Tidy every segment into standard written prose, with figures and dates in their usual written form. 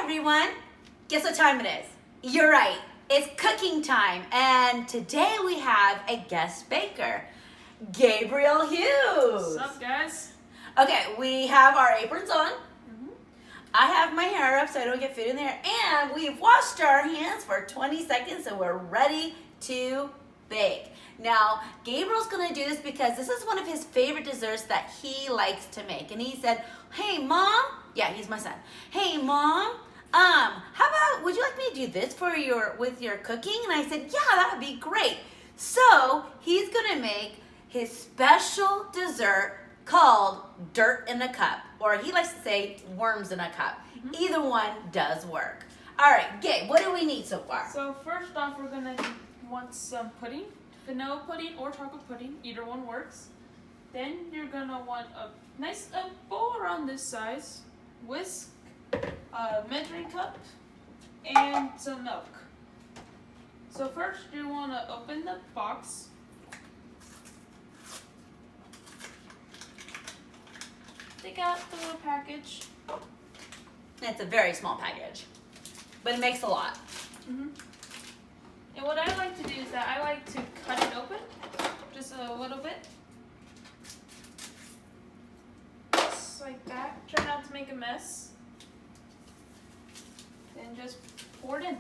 everyone. Guess what time it is? You're right. It's cooking time. And today we have a guest baker, Gabriel Hughes. What's up, guys? Okay, we have our aprons on. I have my hair up so I don't get food in there. And we've washed our hands for 20 seconds so we're ready to bake. Now, Gabriel's going to do this because this is one of his favorite desserts that he likes to make. And he said, hey, Mom. Yeah, he's my son. Hey, Mom. How about, would you like me to do this with your cooking? And I said, yeah, that would be great. So he's going to make his special dessert called dirt in a cup. Or he likes to say worms in a cup. Either one does work. All right, Gabe, what do we need so far? So first off, we're going to want some pudding. Vanilla pudding or chocolate pudding, either one works. Then you're gonna want a nice bowl around this size, whisk, measuring cup, and some milk. So first you want to open the box. Take out the little package. It's a very small package, but it makes a lot. And what I like to do is that I like to cut it open, just a little bit. Just like that. Try not to make a mess. Then just pour it in.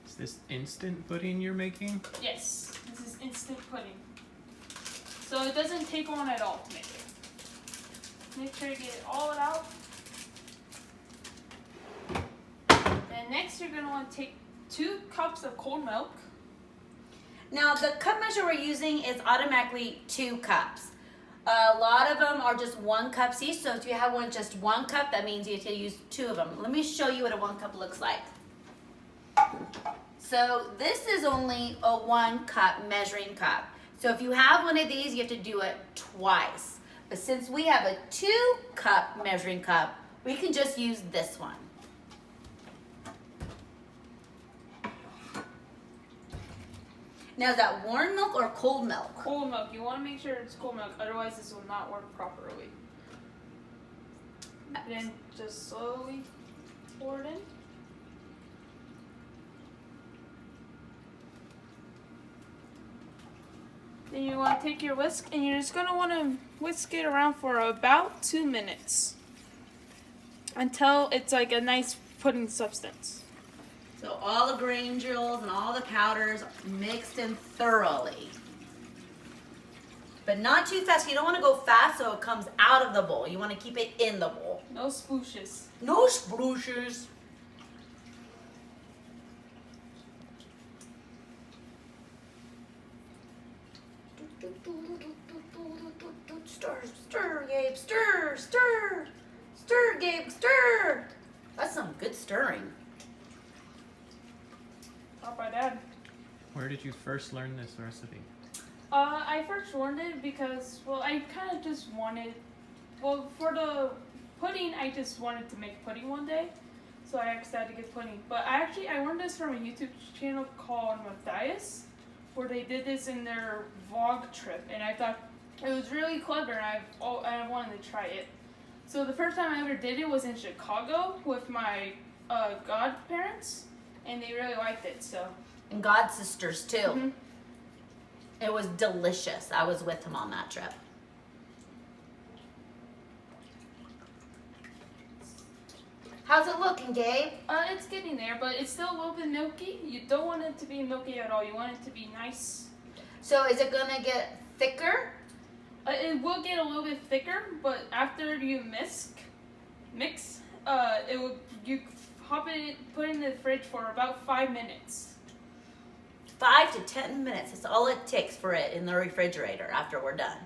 Is this instant pudding you're making? Yes, this is instant pudding. So it doesn't take long at all to make it. Make sure you get it all out. And next you're going to want to take 2 cups of cold milk. Now the cup measure we're using is automatically 2 cups. A lot of them are just 1 cup each, so if you have one just 1 cup, that means you have to use 2 of them. Let me show you what a 1 cup looks like. So this is only a 1 cup measuring cup. So if you have one of these, you have to do it twice. But since we have a 2 cup measuring cup, we can just use this one. Now, is that warm milk or cold milk? Cold milk. You want to make sure it's cold milk, otherwise this will not work properly. Then just slowly pour it in. Then you want to take your whisk and you're just going to want to whisk it around for about 2 minutes until it's like a nice pudding substance. So all the grain drills and all the powders mixed in thoroughly. But not too fast. You don't want to go fast so it comes out of the bowl. You want to keep it in the bowl. No splooshes. No splooshes. Stir, stir, Gabe, stir, stir. Stir, Gabe, stir. That's some good stirring. Taught by Dad. Where did you first learn this recipe? I first learned it because, well, I kind of just wanted, well, for the pudding, I just wanted to make pudding one day. So I asked Dad to get pudding. But I learned this from a YouTube channel called Matthias, where they did this in their vlog trip. And I thought it was really clever, and I wanted to try it. So the first time I ever did it was in Chicago with my godparents, and they really liked it, so. And God sisters too. It was delicious. I was with him on that trip. How's it looking, Gabe? It's getting there, but it's still a little bit milky. You don't want it to be milky at all. You want it to be nice. So is it gonna get thicker? It will get a little bit thicker, but after you mix, you put it in the fridge for about 5 minutes. 5 to 10 minutes. That's all it takes for it in the refrigerator after we're done.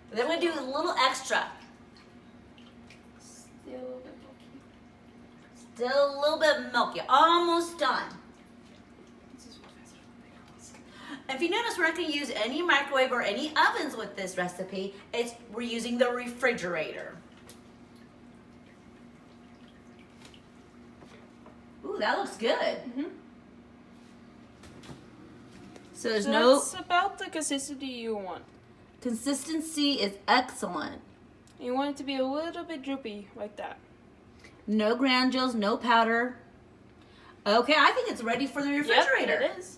And then we do a little extra. Still a little bit milky. Still a little bit milky. Almost done. If you notice, we're not going to use any microwave or any ovens with this recipe. We're using the refrigerator. Ooh, that looks good. So there's no... That's about the consistency you want. Consistency is excellent. You want it to be a little bit droopy like that. No granules, no powder. Okay, I think it's ready for the refrigerator. Yep, it is.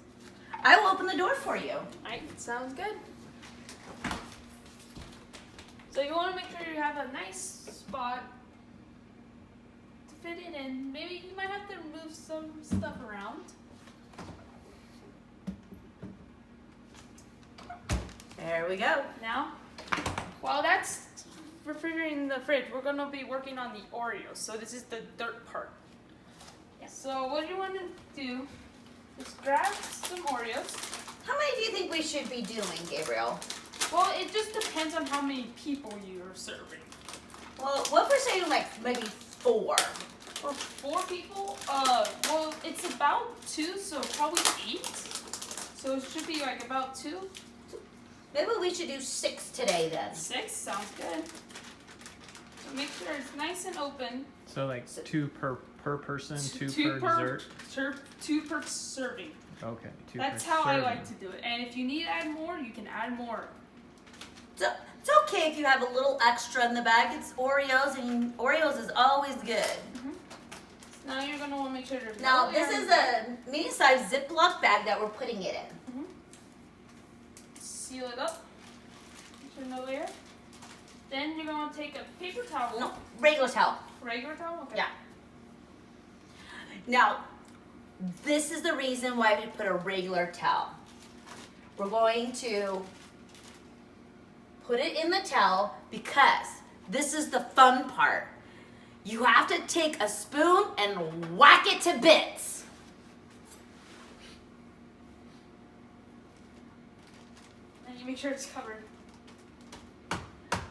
I will open the door for you. Alright, sounds good. So you want to make sure you have a nice spot to fit it in. Maybe you might have to move some stuff around. There we go. Now, while that's refrigerating in the fridge, we're going to be working on the Oreos. So this is the dirt part. So what you want to do is grab some Oreos. How many do you think we should be doing, Gabriel? Well, it just depends on how many people you are serving. Well, what if we're saying like maybe 4? For 4 people, well, it's about 2, so probably 8. So it should be like about 2. Maybe we should do 6 today then. 6 sounds good. So make sure it's nice and open. So like 2 per person, 2 Two per dessert. 2 per serving. Okay, 2 That's per how I serving. like to do it. And if you need to add more, you can add more. So, it's okay if you have a little extra in the bag. It's Oreos, and Oreos is always good. So now you're gonna want to make sure there's Now, no this air is in there. a medium-sized Ziploc bag that we're putting it in. Seal it up. Make sure no air. Then you're gonna take a paper towel. No, regular towel. Regular towel. Okay. Yeah. Now, this is the reason why we put a regular towel. We're going to put it in the towel because this is the fun part. You have to take a spoon and whack it to bits. And you make sure it's covered.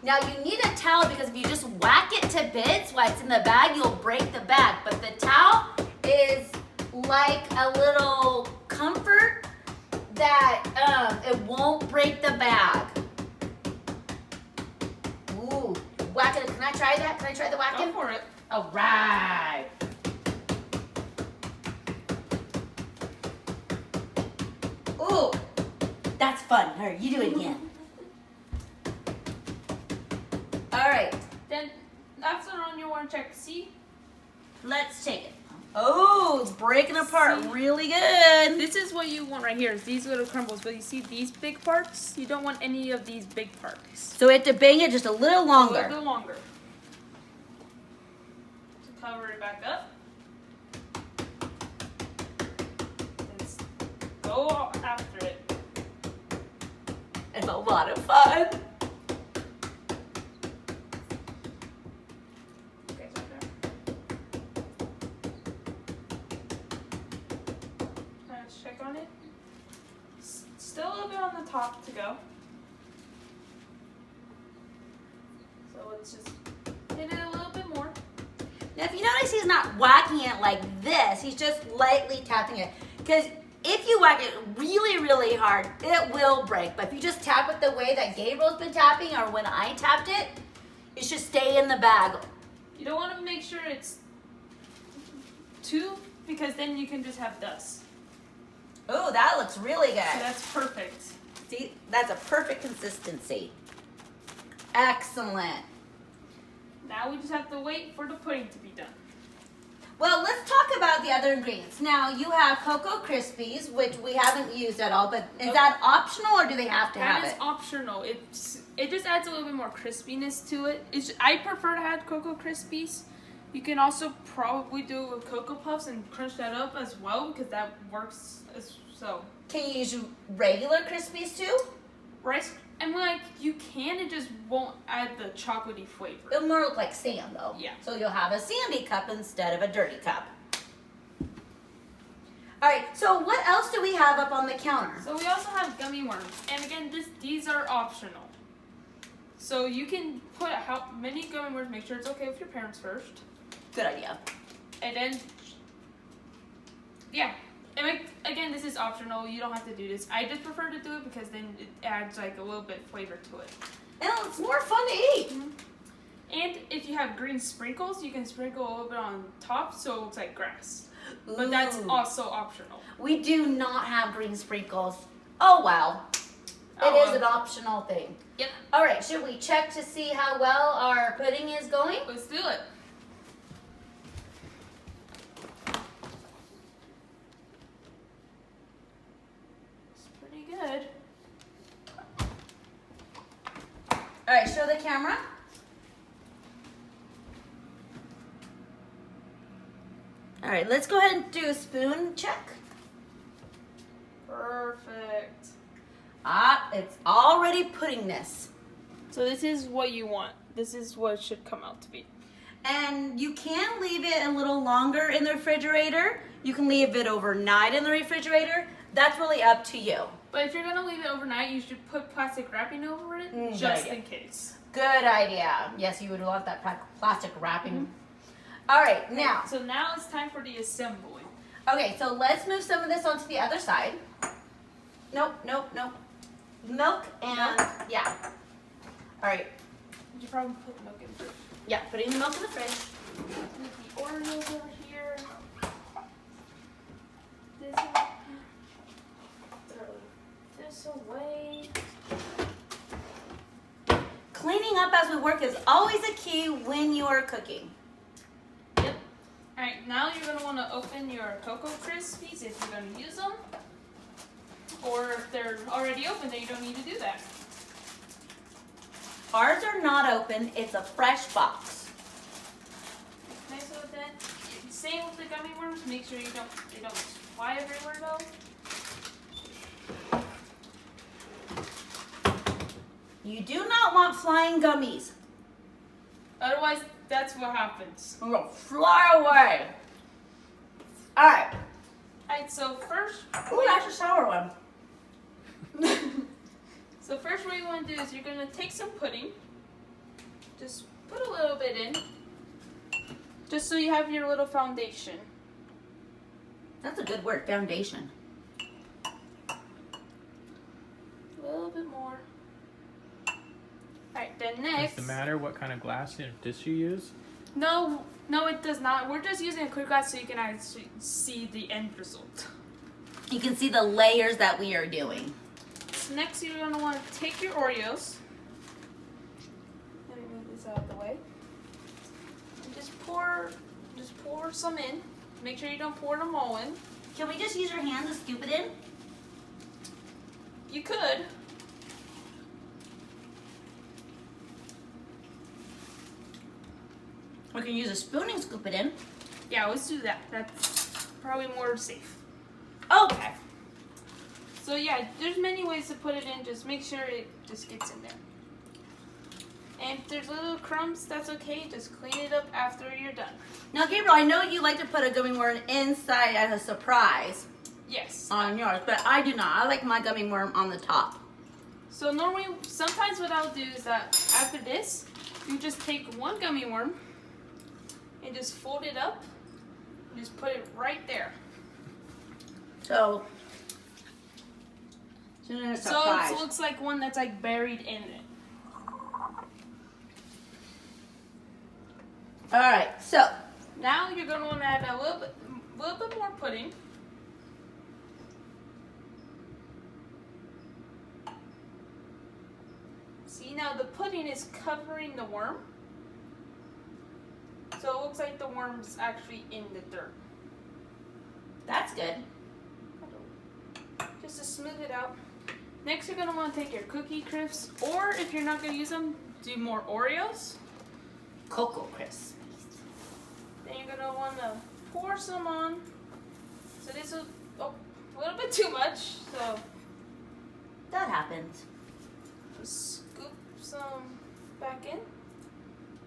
Now you need a towel because if you just whack it to bits while it's in the bag, you'll break the bag. But the towel is like a little comfort that it won't break the bag. Ooh, whack it. Can I try that? Can I try the whacking? Go for it. All right. Ooh, that's fun. All right, you do it again. All right, Then after on, you want to check. See, let's take it. Oh, it's breaking apart See? really good. this is what you want right here. Is these little crumbles. But you see these big parts? You don't want any of these big parts. So we have to bang it just a little A longer. little bit longer. So cover it back up. And go after it. It's a lot of fun. Okay, so there. Let's check on it. Still a little bit on the top to go. So let's just hit it a little bit more. Now, if you notice, he's not whacking it like this. He's just lightly tapping it. Because if you whack it really, really hard, it will break. But if you just tap it the way that Gabriel's been tapping or when I tapped it, it should stay in the bag. You don't want to make sure it's too, because then you can just have dust. Oh, that looks really So good. that's perfect. See, that's a perfect consistency. Excellent. Now we just have to wait for the pudding to be done. Well, let's talk about the other ingredients. Now, you have Cocoa Krispies, which we haven't used at all, but is that optional or do they have to have That is it? optional. It just adds a little bit more crispiness to it. I prefer to add Cocoa Krispies. You can also probably do it with Cocoa Puffs and crunch that up as well, because that works as so. Can you use regular Krispies too? Rice, and like you can, it just won't add the chocolatey flavor. It'll more look like sand though. Yeah. So you'll have a sandy cup instead of a dirty cup. All right, so what else do we have up on the counter? So we also have gummy worms, and again, these are optional. So you can put how many gummy worms. Make sure it's okay with your parents first, Good idea. and then yeah. And again, this is optional. You don't have to do this. I just prefer to do it because then it adds like a little bit flavor to it. And it's more fun to eat. And if you have green sprinkles, you can sprinkle a little bit on top so it looks like grass. But that's Ooh. also optional. We do not have green sprinkles. Oh well. It is an optional thing. Yep. All right, should we check to see how well our pudding is going? Let's do it. It's pretty good. All right, show the camera. All right, let's go ahead and do a spoon check. Perfect. Ah, it's already puddingness. So this is what you want. This is what it should come out to be. And you can leave it a little longer in the refrigerator. You can leave it overnight in the refrigerator. That's really up to you. But if you're gonna leave it overnight, you should put plastic wrapping over it, Good just idea. in case. Good idea. Yes, you would want that plastic wrapping. All right, now. So now it's time for the assembly. Okay, so let's move some of this onto the other side. Nope. Milk and, yeah. All right. You should probably put milk in first. Yeah, putting the milk in the fridge. Leave the Oreos over here. Throw this away. Cleaning up as we work is always a key when you are cooking. Yep. Alright, now you're going to want to open your Cocoa Krispies if you're going to use them. Or if they're already open, then you don't need to do that. Ours are not open. It's a fresh box. Nice with that. Same with the gummy worms. Make sure they don't fly everywhere though. You do not want flying gummies. Otherwise, that's what happens. I'm gonna fly away. All right. Alright, so first. Ooh, that's a sour one. So first what you want to do is you're going to take some pudding. Just put a little bit in. Just so you have your little foundation. That's a good word, foundation. A little bit more. Alright, then next. Does it matter what kind of glass and dish you use? No, it does not. We're just using a clear glass so you can actually see the end result. You can see the layers that we are doing. So next you're going to want to take your Oreos. Let me move this out of the way. And just pour some in. Make sure you don't pour them all in. Can we just use your hand to scoop it in? You could. We can use a spoon and scoop it in. Yeah, let's do that. That's probably more safe. Okay. So yeah, there's many ways to put it in. Just make sure it just gets in there. And if there's little crumbs, that's okay. Just clean it up after you're done. Now, Gabriel, I know you like to put a gummy worm inside as a surprise Yes. on yours, but I do not. I like my gummy worm on the top. So normally, sometimes what I'll do is that after this, you just take one gummy worm and just fold it up and just put it right there. So it's a surprise. So it looks like one that's like buried in it. All right, so Now you're gonna want to add a little bit more pudding. See, now the pudding is covering the worm. So it looks like the worm's actually in the dirt. that's good. Just to smooth it out. Next you're gonna want to take your cookie crisps, or if you're not gonna use them, do more Oreos. Cocoa Crisp. Then you're gonna want to pour some on. So this is a little bit too much, so That happens. just scoop some back in.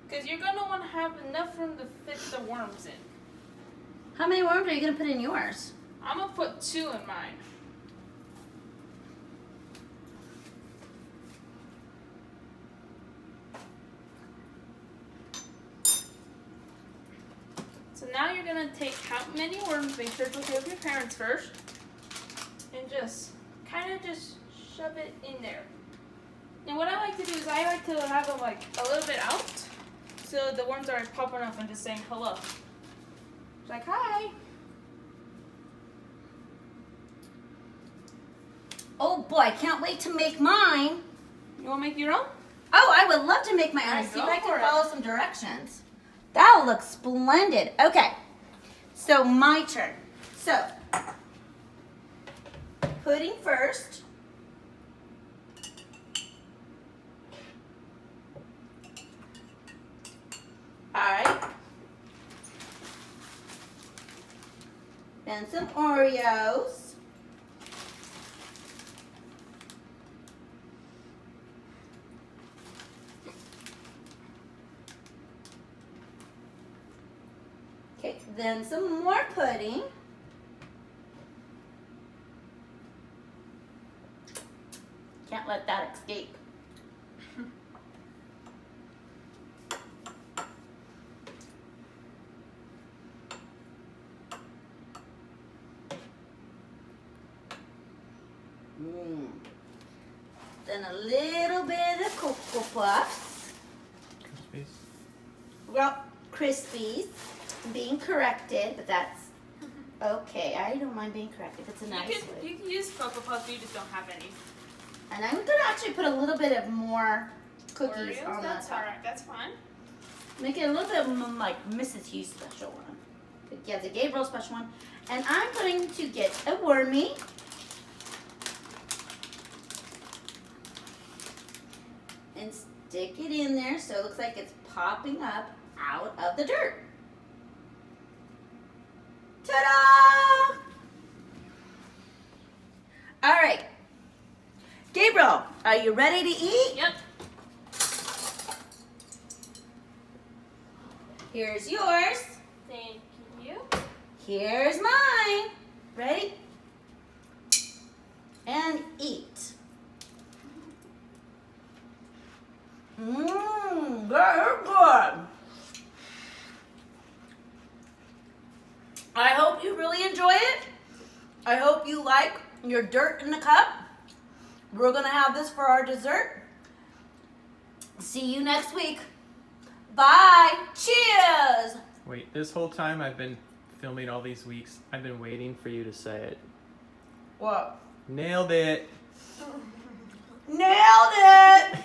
Because you're gonna want to have enough room to fit the worms in. How many worms are you gonna put in yours? I'm gonna put 2 in mine. So now you're gonna take how many worms, make sure it's okay with your parents first, and just kind of just shove it in there. And what I like to do is I like to have them like a little bit out, so the worms are popping up and just saying hello. It's like, hi. Oh boy, I can't wait to make mine. You want to make your own? Oh, I would love to make my own. Alright, See if go I for can it. follow some directions. That'll look splendid. Okay, so my turn. So, pudding first. All right. Then some Oreos. Okay, then some more pudding. Can't let that escape. Then a little bit of Cocoa Puffs. Crispies. Well, Crispies. I'm being corrected, but that's okay. I don't mind being corrected. It's a nice way. You can use Cocoa Puffs, you just don't have any. And I'm gonna actually put a little bit of more cookies Oreos? on the That's top. alright, that's fine. Make it a little bit like Mrs. Hughes special one. Yeah, the Gabriel special one. And I'm going to get a wormy. And stick it in there so it looks like it's popping up out of the dirt. Ta-da! All right. Gabriel, are you ready to eat? Yep. Here's yours. Thank you. Here's mine. Ready? And eat. Mmm, that is good. I hope you really enjoy it. I hope you like your dirt in the cup. We're gonna have this for our dessert. See you next week. Bye. Cheers. Wait, this whole time I've been filming all these weeks, I've been waiting for you to say it. What? Nailed it. Nailed it.